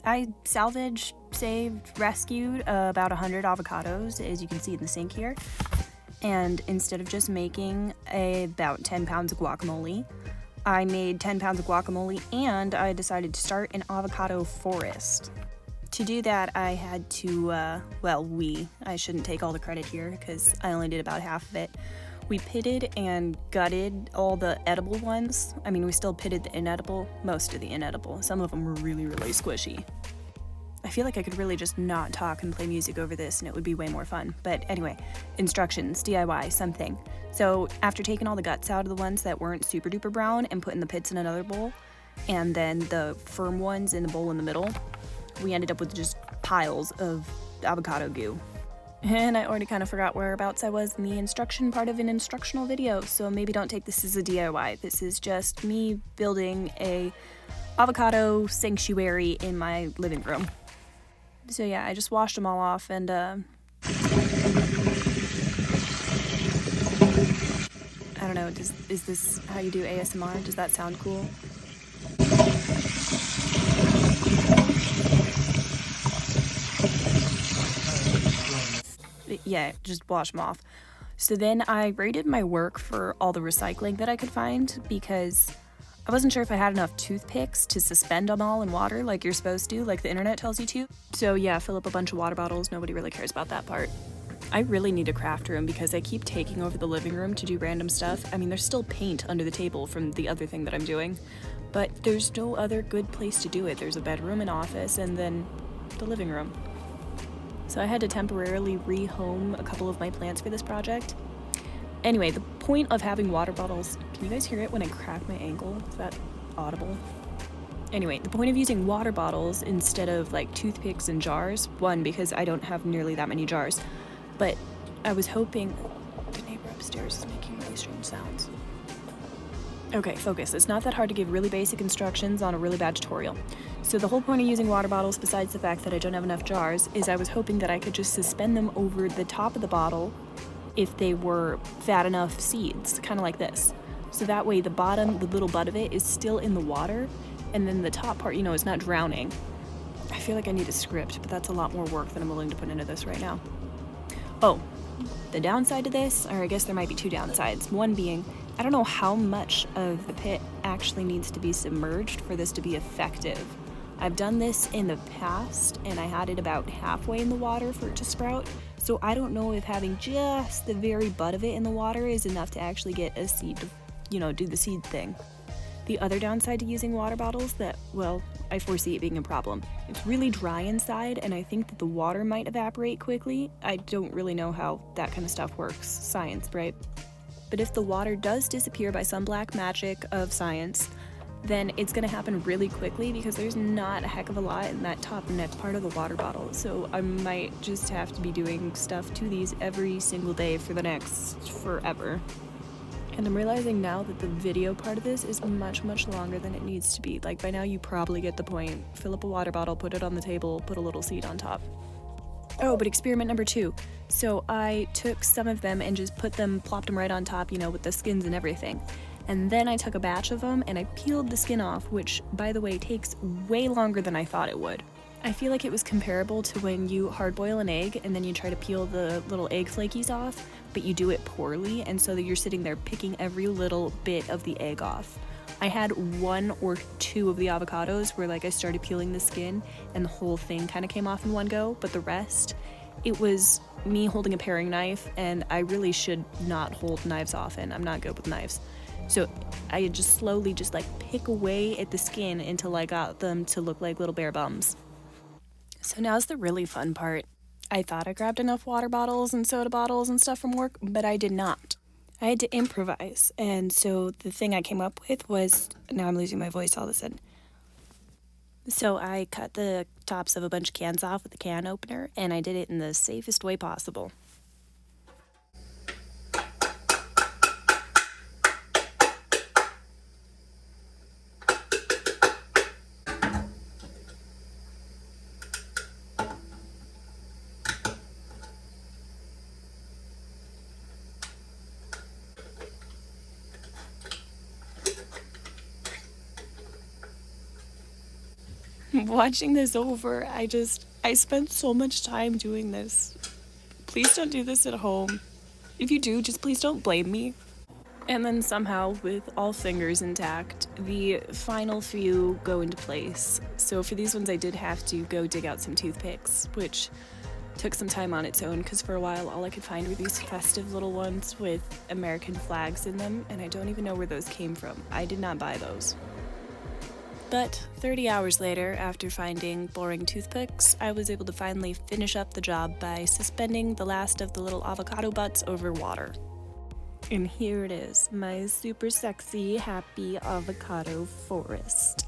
I salvaged, saved, rescued about 100 avocados, as you can see in the sink here. And instead of just making about 10 pounds of guacamole, I made 10 pounds of guacamole, and I decided to start an avocado forest. To do that, I had to, I shouldn't take all the credit here because I only did about half of it. We pitted and gutted all the edible ones. I mean, we still pitted the inedible, most of the inedible. Some of them were really, really squishy. I feel like I could really just not talk and play music over this and it would be way more fun. But anyway, instructions, DIY, something. So after taking all the guts out of the ones that weren't super duper brown and putting the pits in another bowl, and then the firm ones in the bowl in the middle, we ended up with just piles of avocado goo. And I already kind of forgot whereabouts I was in the instruction part of an instructional video, so maybe don't take this as a DIY. This is just me building a avocado sanctuary in my living room. So yeah, I just washed them all off and I don't know, is this how you do ASMR? Does that sound cool? Yeah, just wash them off. So then I rated my work for all the recycling that I could find because I wasn't sure if I had enough toothpicks to suspend them all in water like you're supposed to, like the internet tells you to. So yeah, fill up a bunch of water bottles. Nobody really cares about that part. I really need a craft room because I keep taking over the living room to do random stuff. I mean, there's still paint under the table from the other thing that I'm doing, but there's no other good place to do it. There's a bedroom, an office, and then the living room. So I had to temporarily rehome a couple of my plants for this project. Anyway, the point of having water bottles, can you guys hear it when I crack my ankle? Is that audible? Anyway, the point of using water bottles instead of like toothpicks and jars, one, because I don't have nearly that many jars, but I was hoping, the neighbor upstairs is making really strange sounds. Okay, focus. It's not that hard to give really basic instructions on a really bad tutorial. So the whole point of using water bottles, besides the fact that I don't have enough jars, is I was hoping that I could just suspend them over the top of the bottle if they were fat enough seeds, kind of like this. So that way the bottom, the little bud of it, is still in the water, and then the top part, is not drowning. I feel like I need a script, but that's a lot more work than I'm willing to put into this right now. Oh, the downside to this, or I guess there might be two downsides. One being, I don't know how much of the pit actually needs to be submerged for this to be effective. I've done this in the past, and I had it about halfway in the water for it to sprout, so I don't know if having just the very butt of it in the water is enough to actually get a seed to, do the seed thing. The other downside to using water bottles that, I foresee it being a problem. It's really dry inside, and I think that the water might evaporate quickly. I don't really know how that kind of stuff works. Science, right? But if the water does disappear by some black magic of science, then it's going to happen really quickly because there's not a heck of a lot in that top neck part of the water bottle. So I might just have to be doing stuff to these every single day for the next forever. And I'm realizing now that the video part of this is much, much longer than it needs to be. Like by now you probably get the point. Fill up a water bottle, put it on the table, put a little seed on top. Oh, but experiment number 2. So I took some of them and just plopped them right on top, with the skins and everything. And then I took a batch of them and I peeled the skin off, which, by the way, takes way longer than I thought it would. I feel like it was comparable to when you hard-boil an egg and then you try to peel the little egg flakies off, but you do it poorly, and so that you're sitting there picking every little bit of the egg off. I had 1 or 2 of the avocados where I started peeling the skin and the whole thing kind of came off in one go, but the rest, it was me holding a paring knife, and I really should not hold knives often. I'm not good with knives. So I just slowly pick away at the skin until I got them to look like little bear bums. So now's the really fun part. I thought I grabbed enough water bottles and soda bottles and stuff from work, but I did not. I had to improvise, and so the thing I came up with was, now I'm losing my voice all of a sudden. So I cut the tops of a bunch of cans off with a can opener, and I did it in the safest way possible. Watching this over, I spent so much time doing this. Please don't do this at home. If you do, just please don't blame me. And then somehow, with all fingers intact, the final few go into place. So for these ones, I did have to go dig out some toothpicks, which took some time on its own because for a while all I could find were these festive little ones with American flags in them, and I don't even know where those came from. I did not buy those. But 30 hours later, after finding boring toothpicks, I was able to finally finish up the job by suspending the last of the little avocado butts over water. And here it is, my super sexy, happy avocado forest.